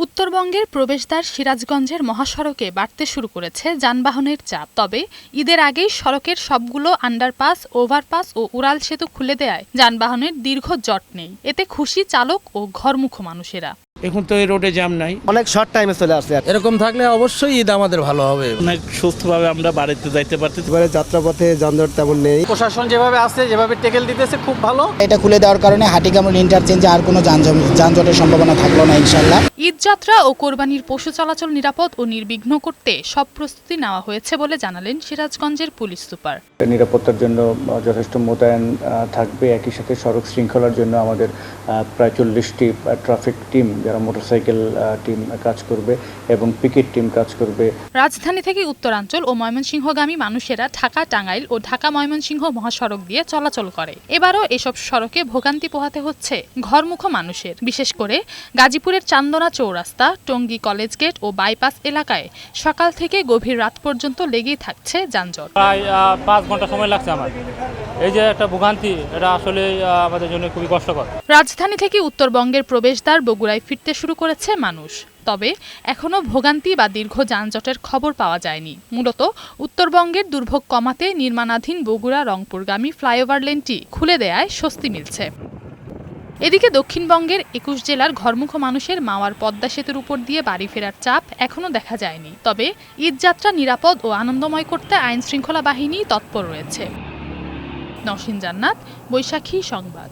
উত্তরবঙ্গের প্রবেশদ্বার সিরাজগঞ্জের মহাসড়কে বাড়তে শুরু করেছে যানবাহনের চাপ। তবে ঈদের আগেই সড়কের সবগুলো আন্ডারপাস, ওভারপাস ও উড়াল সেতু খুলে দেয়ায় যানবাহনের দীর্ঘ জট নেই। এতে খুশি চালক ও ঘরমুখো মানুষেরা। এখন তো এই রোডে জ্যাম নাই, অনেক শর্ট টাইমে চলে আসছে। এরকম থাকলে অবশ্যই ঈদ আমাদের ভালো হবে। অনেক সুস্থভাবে আমরা বাড়িতে যাইতে পারতেছি। এবারে যাত্রাপথে যানজট তেমন নেই। প্রশাসন যেভাবে আসছে, যেভাবে টেকেল দিতেছে, খুব ভালো। এটা খুলে দেওয়ার কারণে হাটিকামরুল ইন্টারচেঞ্জে আর কোনো যানজটের সম্ভাবনা থাকলো না ইনশাল্লাহ। ঈদযাত্রা ও কোরবানির পশু চলাচল নিরাপদ ও নির্বিঘ্ন করতে সব প্রস্তুতি নেওয়া হয়েছে বলে জানালেন সিরাজগঞ্জের পুলিশ সুপার। নিরাপত্তার জন্য যথেষ্ট মোতায়েন থাকবে। একই সাথে সড়ক শৃঙ্খলার জন্য আমাদের প্রায় 40টি ট্রাফিক টিম, যারা মোটরসাইকেল টিম কাজ করবে এবং পিকেট টিম কাজ করবে। রাজধানী থেকে উত্তরাঞ্চল ও ময়মনসিংহগামী মানুষেরা ঢাকা টাঙ্গাইল ও ঢাকা ময়মনসিংহ মহাসড়ক দিয়ে চলাচল করে। এবারও এসব সড়কে ভোগান্তি পোহাতে হচ্ছে ঘরমুখো মানুষের। বিশেষ করে গাজীপুরের চান্দনা চৌরাস্তা, টঙ্গী কলেজ গেট ও বাইপাস এলাকায় সকাল থেকে গভীর রাত পর্যন্ত লেগেই থাকছে যানজট। প্রায় 5 ঘন্টা সময় লাগছে আমার। এই যে একটা ভোগান্তি, এটা আসলে আমাদের জন্য খুবই কষ্টকর। রাজধানী থেকে উত্তরবঙ্গের প্রবেশদ্বার বগুড়ায় ফিরতে শুরু করেছে মানুষ। তবে এখনও ভোগান্তি বা দীর্ঘ যানজটের খবর পাওয়া যায়নি। মূলত উত্তরবঙ্গের দুর্ভোগ কমাতে নির্মাণাধীন বগুড়া রংপুরগামী ফ্লাইওভার লেনটি খুলে দেয়ায় স্বস্তি মিলছে। এদিকে দক্ষিণবঙ্গের 21 জেলার ঘরমুখো মানুষের মাওয়ার পদ্মা সেতুর উপর দিয়ে বাড়ি ফেরার চাপ এখনও দেখা যায়নি। তবে ঈদযাত্রা নিরাপদ ও আনন্দময় করতে আইনশৃঙ্খলা বাহিনী তৎপর রয়েছে। নওশীন জান্নাত, বৈশাখী সংবাদ।